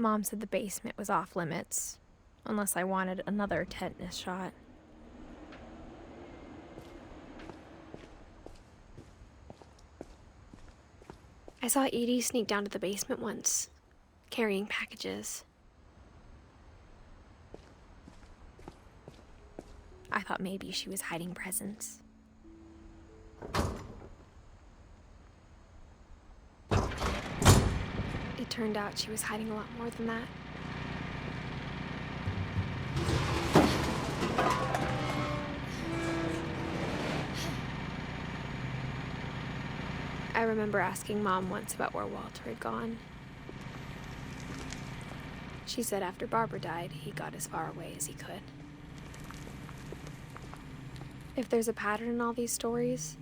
Mom said the basement was off limits, unless I wanted another tetanus shot. I saw Edie sneak down to the basement once, carrying packages. I thought maybe she was hiding presents. It turned out she was hiding a lot more than that. I remember asking Mom once about where Walter had gone. She said after Barbara died, he got as far away as he could. If there's a pattern in all these stories,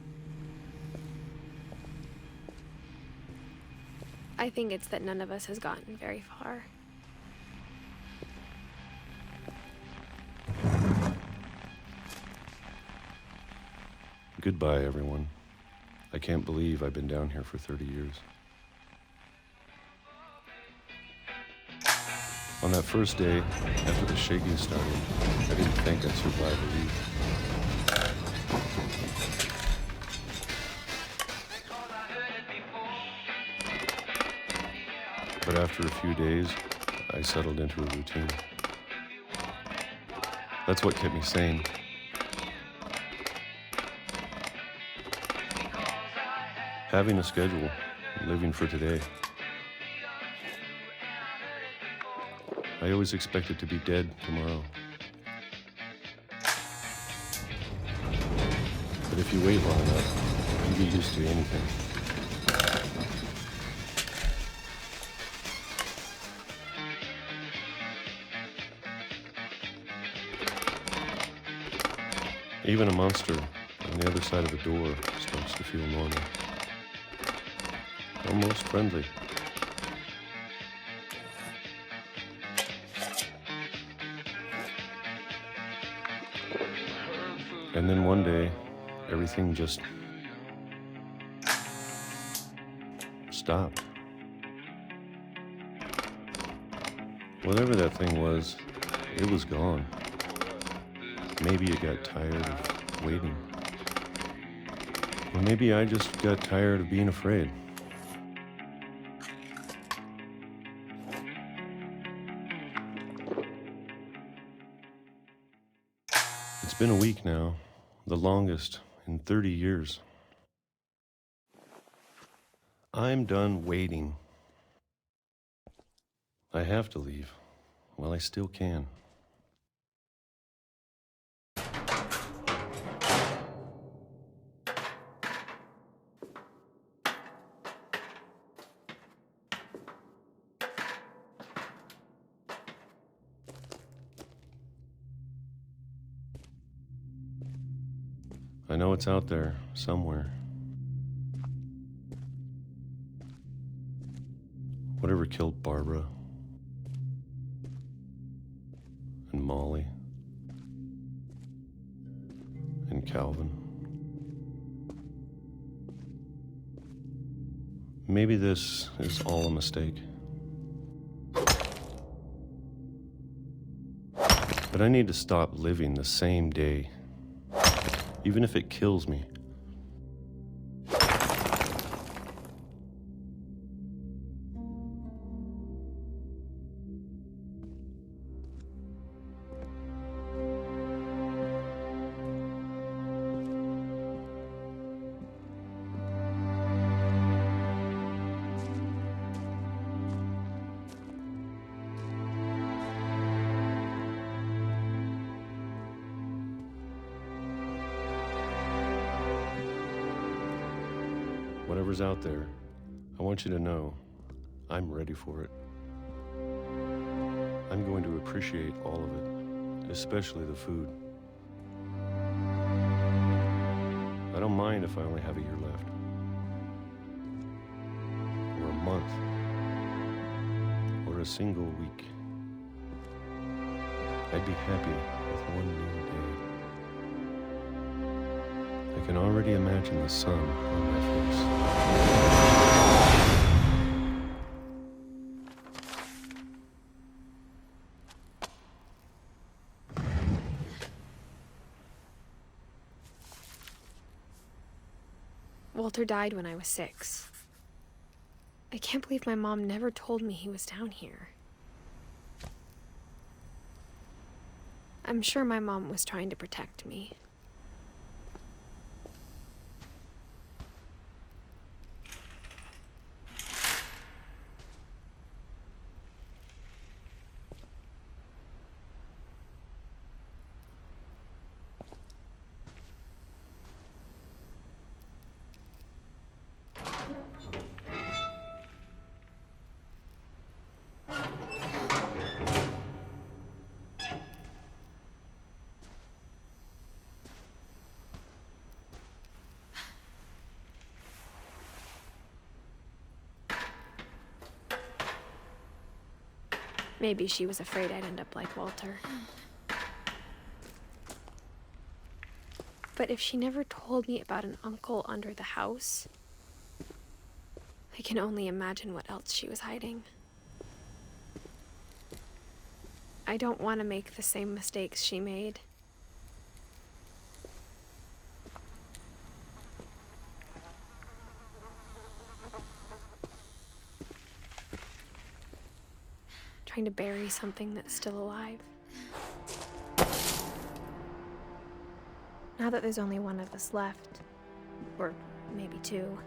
I think it's that none of us has gotten very far. Goodbye, everyone. I can't believe I've been down here for 30 years. On that first day, after the shaking started, I didn't think I'd survive a week. But after a few days, I settled into a routine. That's what kept me sane. Having a schedule, living for today. I always expected to be dead tomorrow. But if you wait long enough, you get used to anything. Even a monster on the other side of a door starts to feel normal. Almost friendly. And then one day, everything just stopped. Whatever that thing was, it was gone. Maybe it got tired of waiting. Or maybe I just got tired of being afraid. It's been a week now, the longest in 30 years. I'm done waiting. I have to leave while I still can. I know it's out there, somewhere. Whatever killed Barbara and Molly and Calvin. Maybe this is all a mistake. But I need to stop living the same day. Even if it kills me. Whatever's out there, I want you to know I'm ready for it. I'm going to appreciate all of it, especially the food. I don't mind if I only have a year left. Or a month. Or a single week. I'd be happy with one new day. I can already imagine the sun on my face. Walter died when I was 6. I can't believe my mom never told me he was down here. I'm sure my mom was trying to protect me. Maybe she was afraid I'd end up like Walter. But if she never told me about an uncle under the house, I can only imagine what else she was hiding. I don't want to make the same mistakes she made. Trying to bury something that's still alive. Now that there's only one of us left, or maybe 2,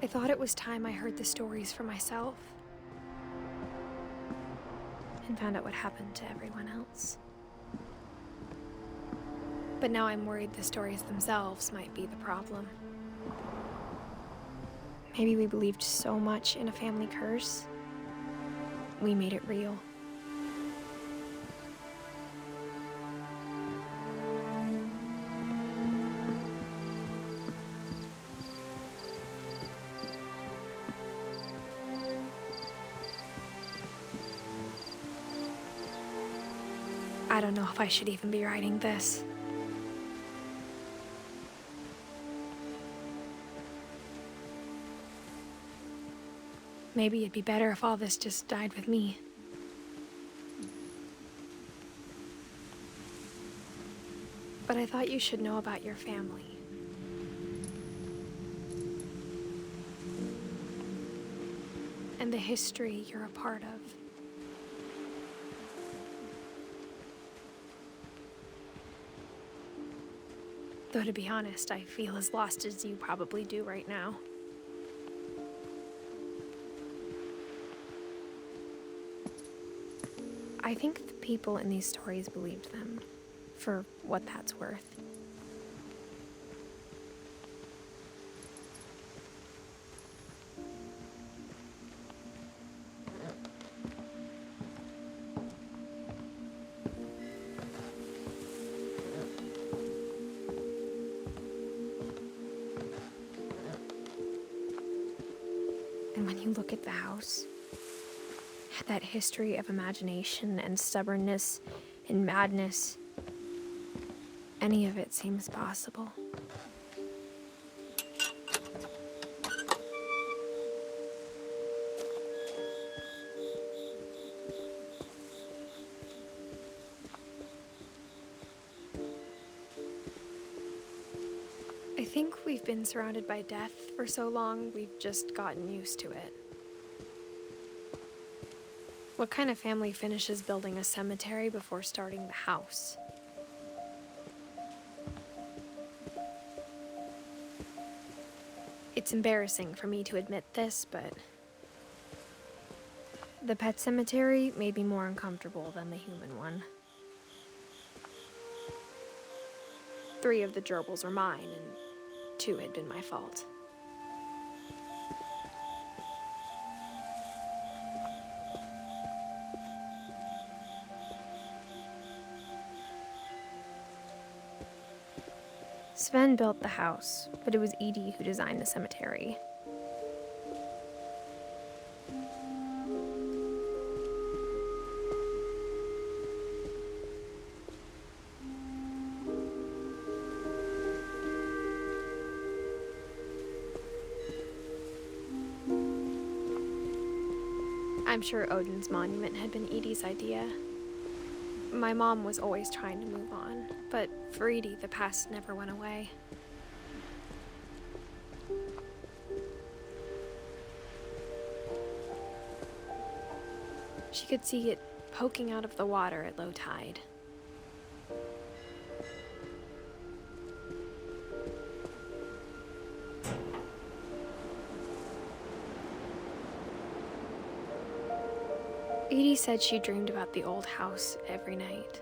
I thought it was time I heard the stories for myself and found out what happened to everyone else. But now I'm worried the stories themselves might be the problem. Maybe we believed so much in a family curse, we made it real. I don't know if I should even be writing this. Maybe it'd be better if all this just died with me. But I thought you should know about your family. And the history you're a part of. Though to be honest, I feel as lost as you probably do right now. I think the people in these stories believed them, for what that's worth. And when you look at the house, that history of imagination and stubbornness and madness, any of it seems possible. I think we've been surrounded by death for so long, we've just gotten used to it. What kind of family finishes building a cemetery before starting the house? It's embarrassing for me to admit this, but the pet cemetery made me more uncomfortable than the human one. 3 of the gerbils were mine, and 2 had been my fault. Sven built the house, but it was Edie who designed the cemetery. I'm sure Odin's monument had been Edie's idea. My mom was always trying to move on, but for Edie, the past never went away. She could see it poking out of the water at low tide. Edie said she dreamed about the old house every night.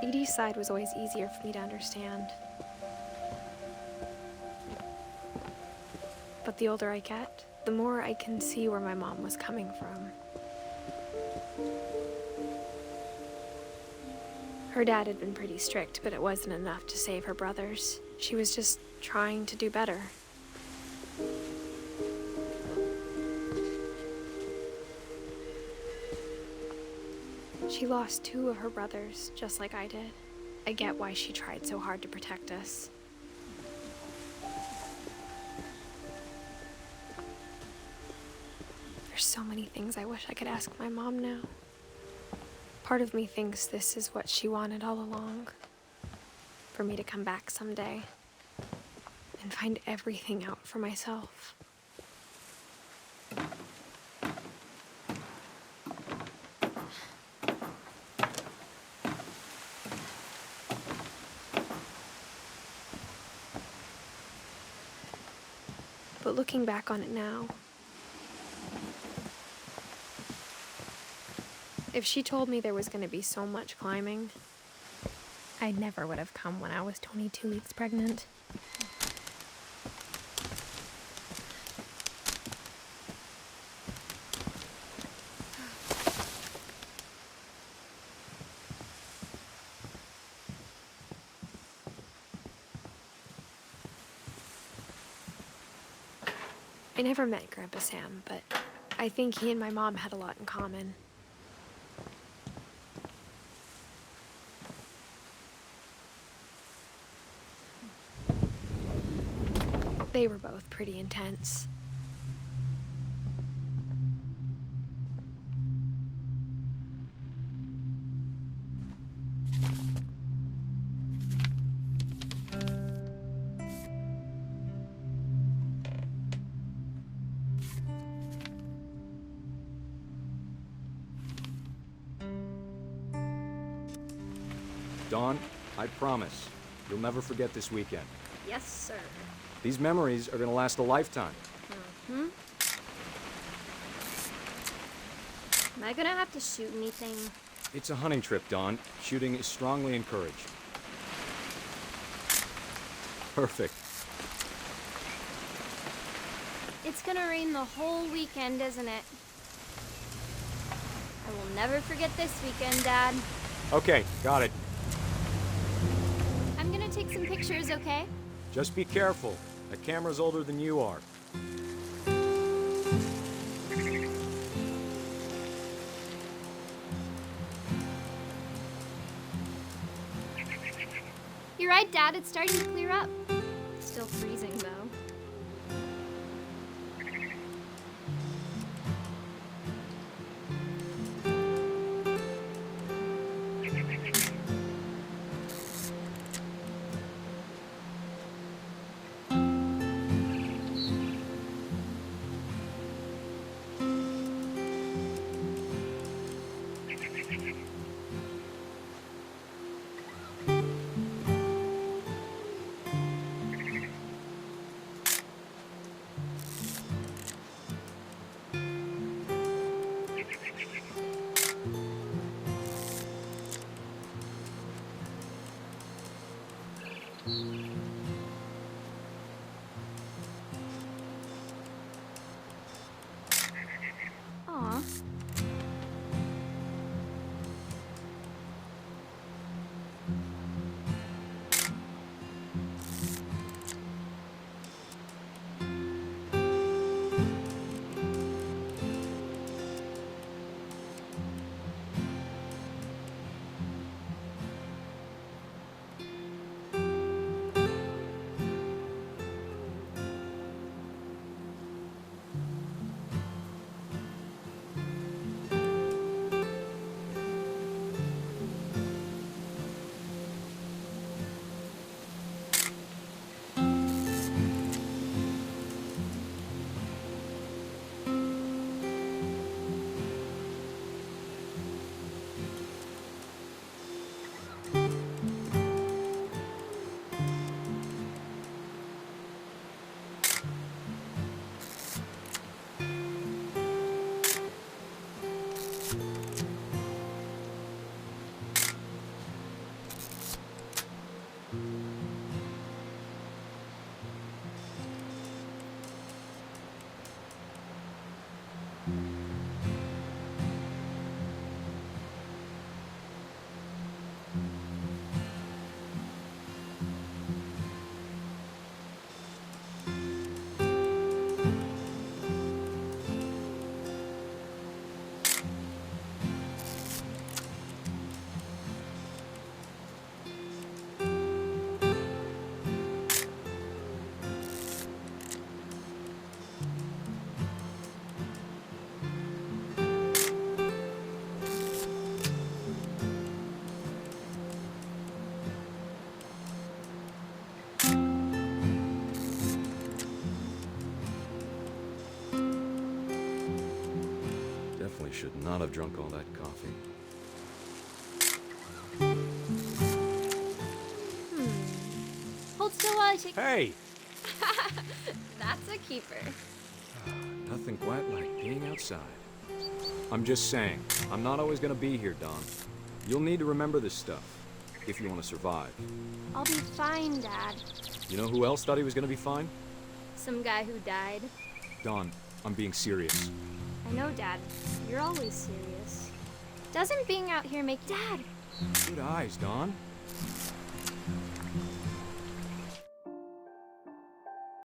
Edie's side was always easier for me to understand. But the older I get, the more I can see where my mom was coming from. Her dad had been pretty strict, but it wasn't enough to save her brothers. She was just trying to do better. She lost 2 of her brothers, just like I did. I get why she tried so hard to protect us. There's so many things I wish I could ask my mom now. Part of me thinks this is what she wanted all along. For me to come back someday and find everything out for myself. But looking back on it now, if she told me there was going to be so much climbing, I never would have come when I was 22 weeks pregnant. I never met Grandpa Sam, but I think he and my mom had a lot in common. They were both pretty intense. Dawn, I promise, you'll never forget this weekend. Yes, sir. These memories are gonna last a lifetime. Am I gonna have to shoot anything? It's a hunting trip, Dawn. Shooting is strongly encouraged. Perfect. It's gonna rain the whole weekend, isn't it? I will never forget this weekend, Dad. Okay, got it. I'm gonna take some pictures, okay? Just be careful. The camera's older than you are. You're right, Dad. It's starting to clear up. Still freezing, though. Definitely should not have drunk all that coffee. Hold still while I take. Hey! That's a keeper. Nothing quite like being outside. I'm just saying, I'm not always gonna be here, Don. You'll need to remember this stuff, if you want to survive. I'll be fine, Dad. You know who else thought he was gonna be fine? Some guy who died. Don, I'm being serious. I know, Dad. You're always serious. Doesn't being out here make Dad? Good eyes, Don.